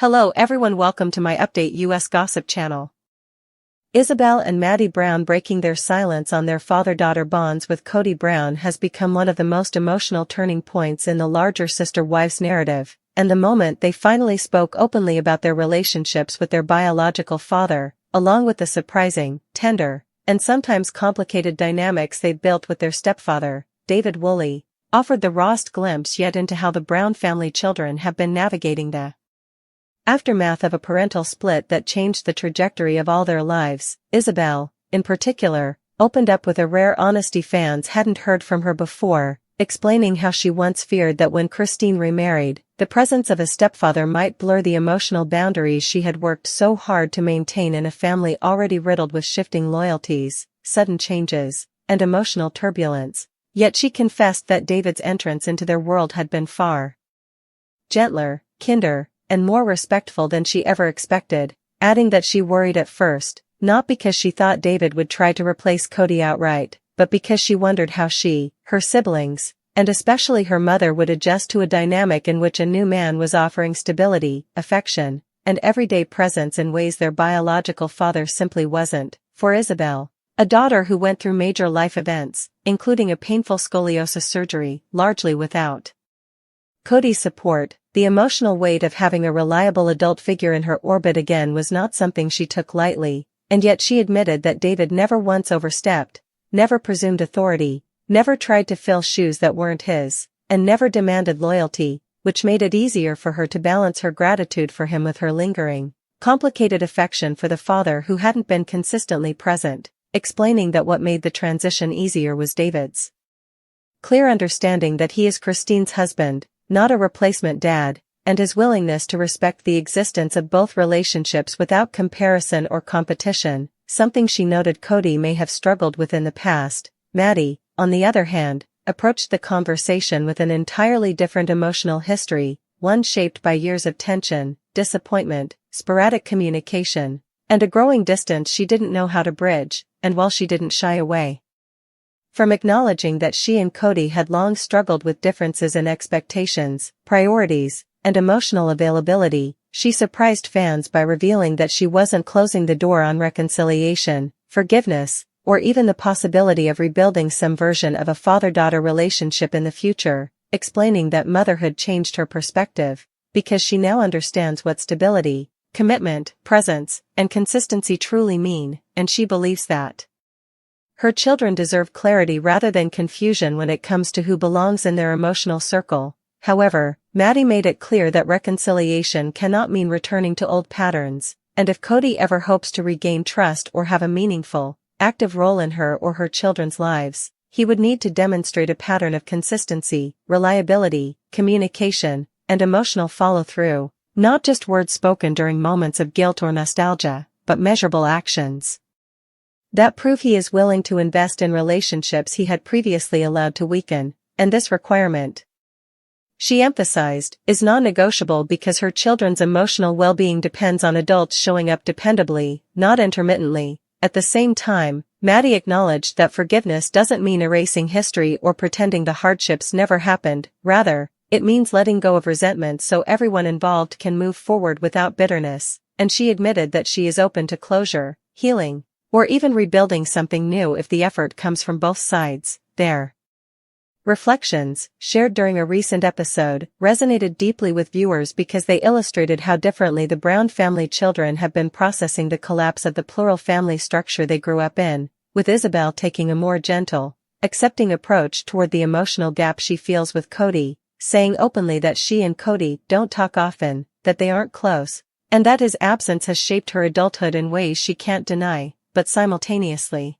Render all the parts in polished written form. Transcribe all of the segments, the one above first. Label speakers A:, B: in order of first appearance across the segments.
A: Hello everyone, welcome to my update US Gossip channel. Ysabel and Maddie Brown breaking their silence on their father-daughter bonds with Kody Brown has become one of the most emotional turning points in the larger sister-wives narrative, and the moment they finally spoke openly about their relationships with their biological father, along with the surprising, tender, and sometimes complicated dynamics they'd built with their stepfather, David Woolley, offered the rawest glimpse yet into how the Brown family children have been navigating the aftermath of a parental split that changed the trajectory of all their lives. Ysabel, in particular, opened up with a rare honesty fans hadn't heard from her before, explaining how she once feared that when Christine remarried, the presence of a stepfather might blur the emotional boundaries she had worked so hard to maintain in a family already riddled with shifting loyalties, sudden changes, and emotional turbulence. Yet she confessed that David's entrance into their world had been far gentler, kinder, and more respectful than she ever expected, adding that she worried at first, not because she thought David would try to replace Kody outright, but because she wondered how she, her siblings, and especially her mother would adjust to a dynamic in which a new man was offering stability, affection, and everyday presence in ways their biological father simply wasn't. For Ysabel, a daughter who went through major life events, including a painful scoliosis surgery, largely without Kody's support, the emotional weight of having a reliable adult figure in her orbit again was not something she took lightly, and yet she admitted that David never once overstepped, never presumed authority, never tried to fill shoes that weren't his, and never demanded loyalty, which made it easier for her to balance her gratitude for him with her lingering, complicated affection for the father who hadn't been consistently present, explaining that what made the transition easier was David's clear understanding that he is Christine's husband, not a replacement dad, and his willingness to respect the existence of both relationships without comparison or competition, something she noted Kody may have struggled with in the past. Maddie, on the other hand, approached the conversation with an entirely different emotional history, one shaped by years of tension, disappointment, sporadic communication, and a growing distance she didn't know how to bridge. And while she didn't shy away from acknowledging that she and Kody had long struggled with differences in expectations, priorities, and emotional availability, she surprised fans by revealing that she wasn't closing the door on reconciliation, forgiveness, or even the possibility of rebuilding some version of a father-daughter relationship in the future, explaining that motherhood changed her perspective, because she now understands what stability, commitment, presence, and consistency truly mean, and she believes that her children deserve clarity rather than confusion when it comes to who belongs in their emotional circle. However, Maddie made it clear that reconciliation cannot mean returning to old patterns, and if Kody ever hopes to regain trust or have a meaningful, active role in her or her children's lives, he would need to demonstrate a pattern of consistency, reliability, communication, and emotional follow-through, not just words spoken during moments of guilt or nostalgia, but measurable actions that prove he is willing to invest in relationships he had previously allowed to weaken, and this requirement, she emphasized, is non-negotiable because her children's emotional well-being depends on adults showing up dependably, not intermittently. At the same time, Maddie acknowledged that forgiveness doesn't mean erasing history or pretending the hardships never happened, rather, it means letting go of resentment so everyone involved can move forward without bitterness, and she admitted that she is open to closure, healing, or even rebuilding something new if the effort comes from both sides. Their reflections, shared during a recent episode, resonated deeply with viewers because they illustrated how differently the Brown family children have been processing the collapse of the plural family structure they grew up in, with Ysabel taking a more gentle, accepting approach toward the emotional gap she feels with Kody, saying openly that she and Kody don't talk often, that they aren't close, and that his absence has shaped her adulthood in ways she can't deny, but simultaneously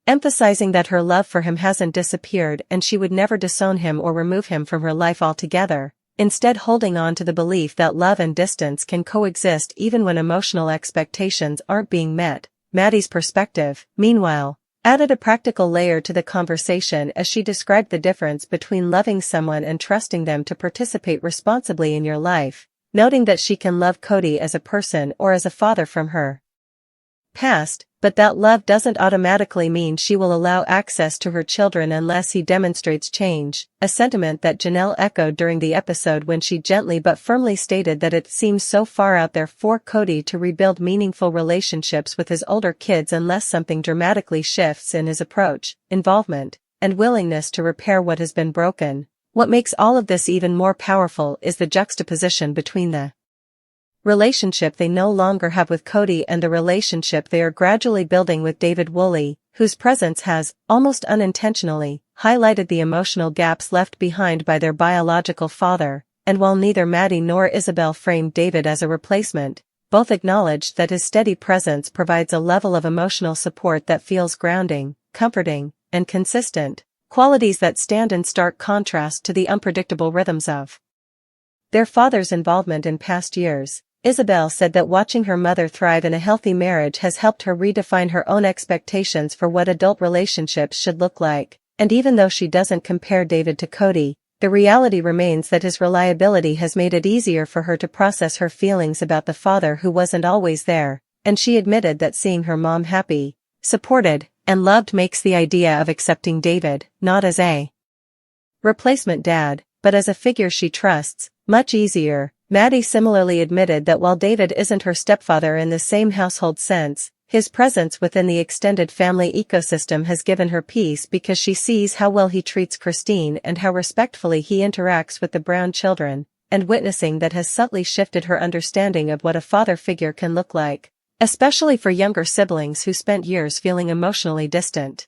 A: emphasizing that her love for him hasn't disappeared and she would never disown him or remove him from her life altogether, instead holding on to the belief that love and distance can coexist even when emotional expectations aren't being met. Maddie's perspective, meanwhile, added a practical layer to the conversation as she described the difference between loving someone and trusting them to participate responsibly in your life, noting that she can love Kody as a person or as a father from her past, but that love doesn't automatically mean she will allow access to her children unless he demonstrates change, a sentiment that Janelle echoed during the episode when she gently but firmly stated that it seems so far out there for Kody to rebuild meaningful relationships with his older kids unless something dramatically shifts in his approach, involvement, and willingness to repair what has been broken. What makes all of this even more powerful is the juxtaposition between the relationship they no longer have with Kody and the relationship they are gradually building with David Woolley, whose presence has, almost unintentionally, highlighted the emotional gaps left behind by their biological father, and while neither Maddie nor Ysabel framed David as a replacement, both acknowledged that his steady presence provides a level of emotional support that feels grounding, comforting, and consistent, qualities that stand in stark contrast to the unpredictable rhythms of their father's involvement in past years. Ysabel said that watching her mother thrive in a healthy marriage has helped her redefine her own expectations for what adult relationships should look like, and even though she doesn't compare David to Kody, the reality remains that his reliability has made it easier for her to process her feelings about the father who wasn't always there, and she admitted that seeing her mom happy, supported, and loved makes the idea of accepting David, not as a replacement dad, but as a figure she trusts, much easier. Maddie similarly admitted that while David isn't her stepfather in the same household sense, his presence within the extended family ecosystem has given her peace because she sees how well he treats Christine and how respectfully he interacts with the Brown children, and witnessing that has subtly shifted her understanding of what a father figure can look like, especially for younger siblings who spent years feeling emotionally distant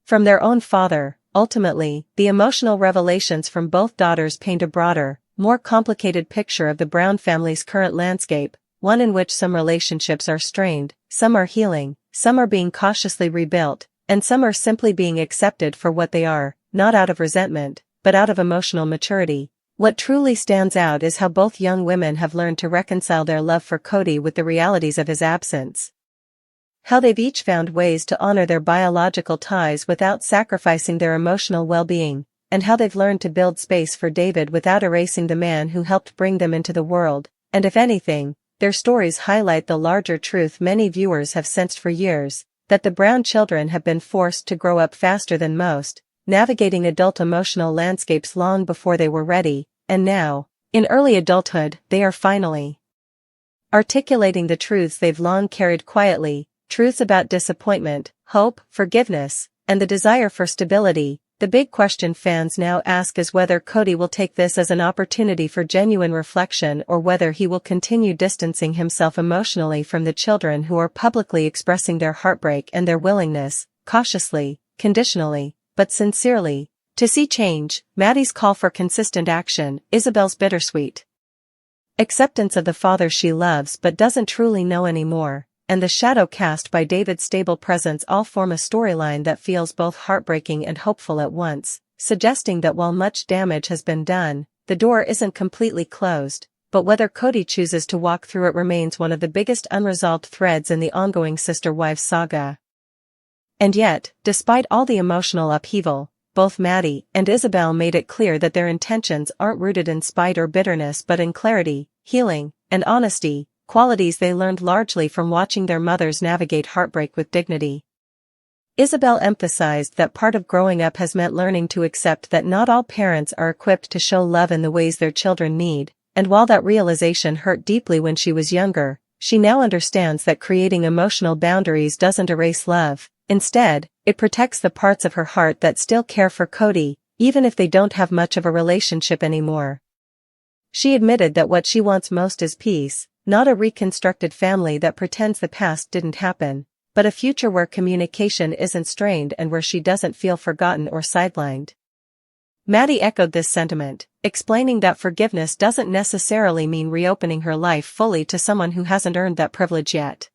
A: from their own father. Ultimately, the emotional revelations from both daughters paint a broader, more complicated picture of the Brown family's current landscape, one in which some relationships are strained, some are healing, some are being cautiously rebuilt, and some are simply being accepted for what they are, not out of resentment, but out of emotional maturity. What truly stands out is how both young women have learned to reconcile their love for Kody with the realities of his absence. How they've each found ways to honor their biological ties without sacrificing their emotional well-being, and how they've learned to build space for David without erasing the man who helped bring them into the world, and if anything, their stories highlight the larger truth many viewers have sensed for years, that the Brown children have been forced to grow up faster than most, navigating adult emotional landscapes long before they were ready, and now, in early adulthood, they are finally articulating the truths they've long carried quietly, truths about disappointment, hope, forgiveness, and the desire for stability. The big question fans now ask is whether Kody will take this as an opportunity for genuine reflection or whether he will continue distancing himself emotionally from the children who are publicly expressing their heartbreak and their willingness, cautiously, conditionally, but sincerely, to see change. Maddie's call for consistent action, Ysabel's bittersweet acceptance of the father she loves but doesn't truly know anymore, and the shadow cast by David's stable presence all form a storyline that feels both heartbreaking and hopeful at once, suggesting that while much damage has been done, the door isn't completely closed, but whether Kody chooses to walk through it remains one of the biggest unresolved threads in the ongoing sister-wives saga. And yet, despite all the emotional upheaval, both Maddie and Ysabel made it clear that their intentions aren't rooted in spite or bitterness but in clarity, healing, and honesty, qualities they learned largely from watching their mothers navigate heartbreak with dignity. Ysabel emphasized that part of growing up has meant learning to accept that not all parents are equipped to show love in the ways their children need, and while that realization hurt deeply when she was younger, she now understands that creating emotional boundaries doesn't erase love. Instead, it protects the parts of her heart that still care for Kody, even if they don't have much of a relationship anymore. She admitted that what she wants most is peace, not a reconstructed family that pretends the past didn't happen, but a future where communication isn't strained and where she doesn't feel forgotten or sidelined. Maddie echoed this sentiment, explaining that forgiveness doesn't necessarily mean reopening her life fully to someone who hasn't earned that privilege yet.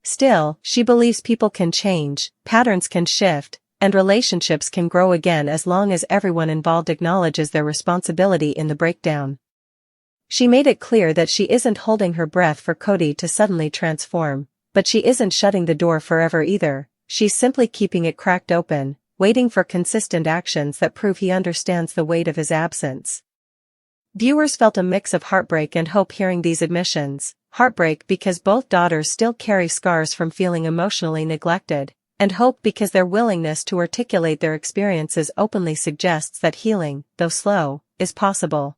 A: Still, she believes people can change, patterns can shift, and relationships can grow again as long as everyone involved acknowledges their responsibility in the breakdown. She made it clear that she isn't holding her breath for Kody to suddenly transform, but she isn't shutting the door forever either. She's simply keeping it cracked open, waiting for consistent actions that prove he understands the weight of his absence. Viewers felt a mix of heartbreak and hope hearing these admissions. heartbreak because both daughters still carry scars from feeling emotionally neglected, and hope because their willingness to articulate their experiences openly suggests that healing, though slow, is possible.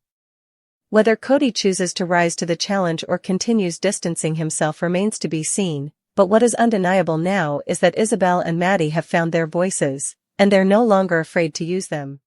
A: Whether Kody chooses to rise to the challenge or continues distancing himself remains to be seen, but what is undeniable now is that Ysabel and Maddie have found their voices, and they're no longer afraid to use them.